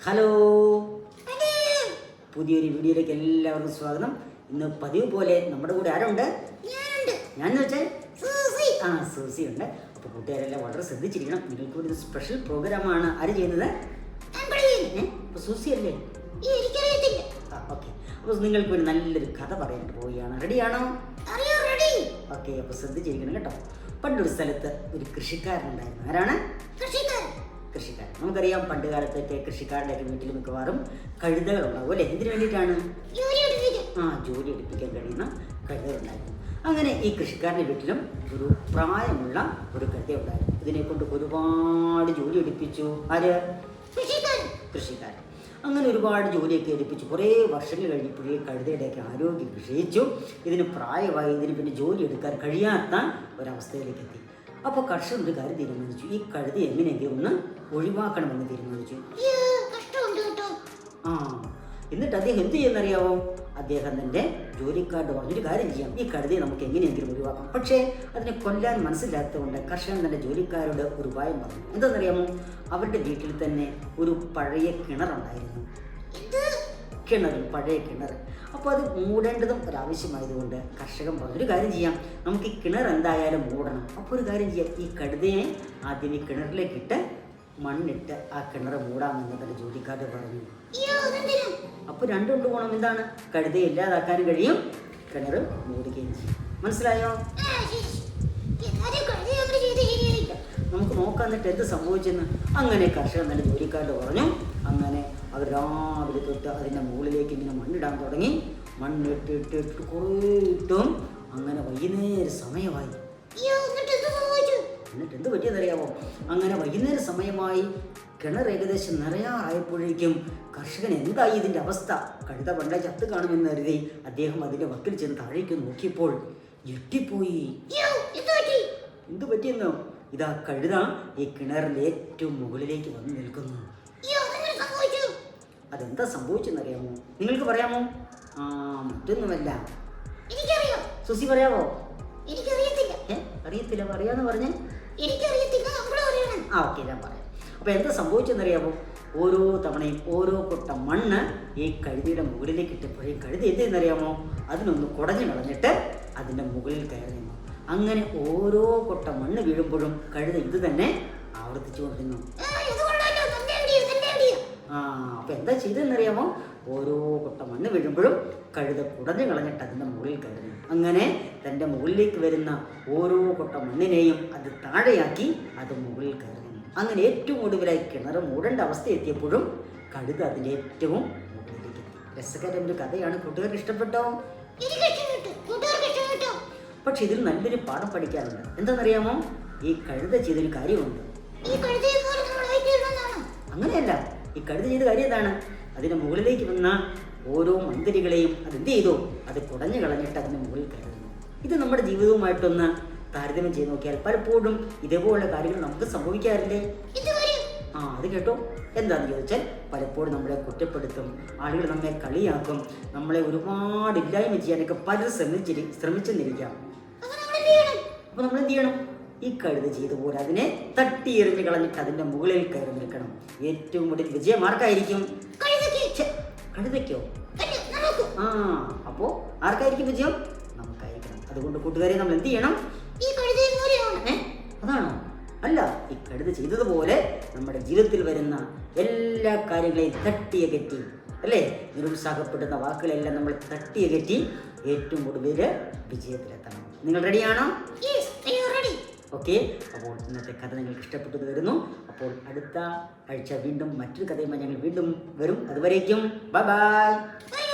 Hello, പുതിയൊരു വീഡിയോയിലേക്ക് എല്ലാവർക്കും സ്വാഗതം. ഇന്ന് പതിവ് പോലെ നമ്മുടെ കൂടെ ആരുണ്ട്? ഞാൻ വെച്ചാൽ സൂസി ഉണ്ട്. അപ്പോൾ കൂട്ടുകാരെല്ലാം വളരെ ശ്രദ്ധിച്ചിരിക്കണം. നിങ്ങൾക്ക് ഒരു സ്പെഷ്യൽ പ്രോഗ്രാമാണ്. ആര് ചെയ്യുന്നത്? അപ്പോൾ സൂസി അല്ലേ? ഓക്കെ, അപ്പോൾ നിങ്ങൾക്ക് ഒരു നല്ലൊരു കഥ പറയാൻ പോവുകയാണ്. റെഡിയാണോ? ഓക്കെ, അപ്പോൾ ശ്രദ്ധിച്ചിരിക്കണം കേട്ടോ. പണ്ടൊരു സ്ഥലത്ത് ഒരു കൃഷിക്കാരനുണ്ടായിരുന്നു. ആരാണ് കൃഷിക്കാരൻ? നമുക്കറിയാം, പണ്ട് കാലത്തൊക്കെ കൃഷിക്കാരുടെയൊക്കെ വീട്ടിൽ മിക്കവാറും കഴുതകൾ ഉണ്ടാവും അല്ലേ? എന്തിനു വേണ്ടിയിട്ടാണ്? ജോലി എടുപ്പിക്കാൻ കഴിയുന്ന കഴുതകളുണ്ടായിരുന്നു. അങ്ങനെ ഈ കൃഷിക്കാരൻ്റെ വീട്ടിലും ഒരു പ്രായമുള്ള ഒരു കഴുത ഉണ്ടായിരുന്നു. ഇതിനെ കൊണ്ട് ഒരുപാട് ജോലി എടുപ്പിച്ചു. ആര്? കൃഷിക്കാരൻ. അങ്ങനെ ഒരുപാട് ജോലിയൊക്കെ എടുപ്പിച്ചു. കുറേ വർഷങ്ങൾ കഴിഞ്ഞപ്പോഴേ കഴുതയുടെയൊക്കെ ആരോഗ്യം ക്ഷയിച്ചു. ഇതിന് പ്രായമായി, ഇതിന് പിന്നെ ജോലി എടുക്കാൻ കഴിയാത്ത ഒരവസ്ഥയിലേക്ക് എത്തി. അപ്പോൾ കർഷകൻ ഒരു കാര്യം തീരുമാനിച്ചു. ഈ കഴുത എങ്ങനെയെങ്കിലും ഒന്ന് ഒഴിവാക്കണമെന്ന് തീരുമാനിച്ചു. എന്നിട്ട് അദ്ദേഹം എന്ത് ചെയ്യുന്നറിയാവോ? അദ്ദേഹം തൻ്റെ ജോലിക്കാരോട് പറഞ്ഞൊരു കാര്യം ചെയ്യാം, ഈ കഴുതയെ നമുക്ക് എങ്ങനെയെങ്കിലും ഒഴിവാക്കാം. പക്ഷേ അതിനെ കൊല്ലാൻ മനസ്സിലാത്തതുകൊണ്ട് കർഷകൻ തൻ്റെ ജോലിക്കാരോട് ഒരു ഉപായം പറഞ്ഞു. എന്താണെന്നറിയാമോ? അവരുടെ വീട്ടിൽ തന്നെ ഒരു പഴയ കിണറുണ്ടായിരുന്നു. പഴയ കിണർ. അപ്പോൾ അത് മൂടേണ്ടതും ഒരാവശ്യമായതുകൊണ്ട് കർഷകൻ പറഞ്ഞൊരു കാര്യം ചെയ്യാം, നമുക്ക് ഈ കിണർ എന്തായാലും മൂടണം. അപ്പോൾ ഒരു കാര്യം ചെയ്യാം, ഈ കഴുതയെ ആദ്യം ഈ കിണറിലേക്കിട്ട് മണ്ണിട്ട് ആ കിണർ മൂടാമെന്ന് തൻ്റെ ജോലിക്കാരോട് പറഞ്ഞു. അപ്പോൾ രണ്ടുകൊണ്ട് ഗുണം എന്താണ്? കഴുതയെ ഇല്ലാതാക്കാനും കഴിയും, കിണർ മൂടുകയും ചെയ്യും. മനസ്സിലായോ? നമുക്ക് നോക്കാൻ എന്നിട്ട് എന്ത് സംഭവിച്ചെന്ന്. അങ്ങനെ കർഷകൻ തന്നെ ജോലിക്കാരോട് പറഞ്ഞു. അങ്ങനെ അവർ രാവിലെ തൊട്ട് അതിൻ്റെ മുകളിലേക്ക് ഇങ്ങനെ മണ്ണിടാൻ തുടങ്ങി. മണ്ണിട്ട് കുറേ ഇട്ടും അങ്ങനെ വൈകുന്നേര സമയമായി. എന്നിട്ട് എന്ത് പറ്റിയെന്നറിയാമോ? അങ്ങനെ വൈകുന്നേര സമയമായി, കിണർ ഏകദേശം നിറയാറായപ്പോഴേക്കും കർഷകൻ എന്തായി ഇതിൻ്റെ അവസ്ഥ? കഴുത പണ്ട ചത്ത് കാണുമെന്ന് കരുതി അദ്ദേഹം അതിൻ്റെ വക്കിൽ ചെന്ന് താഴേക്ക് നോക്കിയപ്പോൾ ഞെട്ടിപ്പോയി. എന്ത് പറ്റിയെന്നോ? ഇതാ കഴുത ഈ കിണറിൻ്റെ ഏറ്റവും മുകളിലേക്ക് വന്ന് നിൽക്കുന്നു. അതെന്താ സംഭവിച്ചെന്നറിയാമോ? നിങ്ങൾക്ക് പറയാമോ? മറ്റൊന്നുമല്ല. സുസി പറയാമോ? അറിയത്തില്ല. പറയാന്ന് പറഞ്ഞേ. ഓക്കെ, ഞാൻ പറയാം. അപ്പോൾ എന്താ സംഭവിച്ചെന്നറിയാമോ? ഓരോ തവണയും ഓരോ കൊട്ട മണ്ണ് ഈ കഴുതയുടെ മുകളിലേക്ക് ഇട്ടപ്പോഴേക്കും കഴുത എന്തെന്നറിയാമോ? അതിനൊന്ന് കുടഞ്ഞു കളഞ്ഞിട്ട് അതിൻ്റെ മുകളിൽ കയറി നിന്നു. അങ്ങനെ ഓരോ കൊട്ട മണ്ണ് വീഴുമ്പോഴും കഴുത ഇത് തന്നെ ആവർത്തിച്ചു കൊണ്ടിരുന്നു. അപ്പോൾ എന്താ ചെയ്തതെന്നറിയാമോ? ഓരോ കൊട്ട മണ്ണ് വീഴുമ്പോഴും കഴുത കുടഞ്ഞു കളഞ്ഞിട്ട് അതിൻ്റെ മുകളിൽ കയറി. അങ്ങനെ തൻ്റെ മുകളിലേക്ക് വരുന്ന ഓരോ കൊട്ട മണ്ണിനെയും അത് താഴെയാക്കി അത് മുകളിൽ കയറി. അങ്ങനെ ഏറ്റവും ഒടുവിലായി കിണർ മൂടേണ്ട അവസ്ഥ എത്തിയപ്പോഴും കഴുത അതിൻ്റെ ഏറ്റവും മുകളിലേക്ക് എത്തി. രസകരമായ ഒരു കഥയാണ്. കൂട്ടുകാർക്ക് ഇഷ്ടപ്പെട്ടോ? പക്ഷെ ഇതിൽ നല്ലൊരു പാഠം പഠിക്കാറുണ്ട്. എന്താണെന്നറിയാമോ? ഈ കഴുത ചെയ്തൊരു കാര്യമുണ്ട്. അങ്ങനെയല്ല, ഈ കഴുത ചെയ്ത കാര്യം എന്താണ്? അതിൻ്റെ മുകളിലേക്ക് വന്ന ഓരോ മന്ദിരികളെയും അതെന്ത് ചെയ്തു? അത് കുടഞ്ഞു കളഞ്ഞിട്ട് അതിൻ്റെ മുകളിൽ കയറുന്നു. ഇത് നമ്മുടെ ജീവിതവുമായിട്ടൊന്ന് താരതമ്യം ചെയ്ത് നോക്കിയാൽ പലപ്പോഴും ഇതേപോലുള്ള കാര്യങ്ങൾ നമുക്ക് സംഭവിക്കാറില്ലേ? അത് കേട്ടോ. എന്താണെന്ന് ചോദിച്ചാൽ പലപ്പോഴും നമ്മളെ കുറ്റപ്പെടുത്തും, ആളുകൾ നമ്മെ കളിയാക്കും, നമ്മളെ ഒരുപാട് ഇല്ലായ്മ ചെയ്യാനൊക്കെ പലരും ശ്രമിച്ചെന്നിരിക്കാം. അപ്പോൾ നമ്മൾ എന്ത് ചെയ്യണം? ഈ കഴുത ചെയ്ത പോലെ അതിനെ തട്ടി എറിഞ്ഞ് കളഞ്ഞിട്ട് അതിൻ്റെ മുകളിൽ കയറി നിൽക്കണം. ഏറ്റവും കൂടുതൽ വിജയം ആർക്കായിരിക്കും? കഴുതയ്ക്കോ? അപ്പോൾ ആർക്കായിരിക്കും വിജയം? നമുക്കായിരിക്കണം. അതുകൊണ്ട് കൂട്ടുകാരെ നമ്മൾ എന്ത് ചെയ്യണം? അതാണോ? അല്ല, ഈ കഴുത ചെയ്തതുപോലെ നമ്മുടെ ജീവിതത്തിൽ വരുന്ന എല്ലാ കാര്യങ്ങളെയും തട്ടിയകറ്റി, അല്ലേ, നിരുത്സാഹപ്പെടുന്ന വാക്കുകളെല്ലാം നമ്മൾ തട്ടിയകറ്റി ഏറ്റവും കൂടുതൽ വിജയത്തിലെത്തണം. നിങ്ങൾ റെഡിയാണോ? ഓക്കെ, അപ്പോൾ ഇന്നത്തെ കഥ നിങ്ങൾക്ക് ഇഷ്ടപ്പെട്ടു വരുന്നു. അപ്പോൾ അടുത്ത ആഴ്ച വീണ്ടും മറ്റൊരു കഥയുമായി ഞങ്ങൾ വീണ്ടും വരും. അതുവരേക്കും ബൈ ബൈ.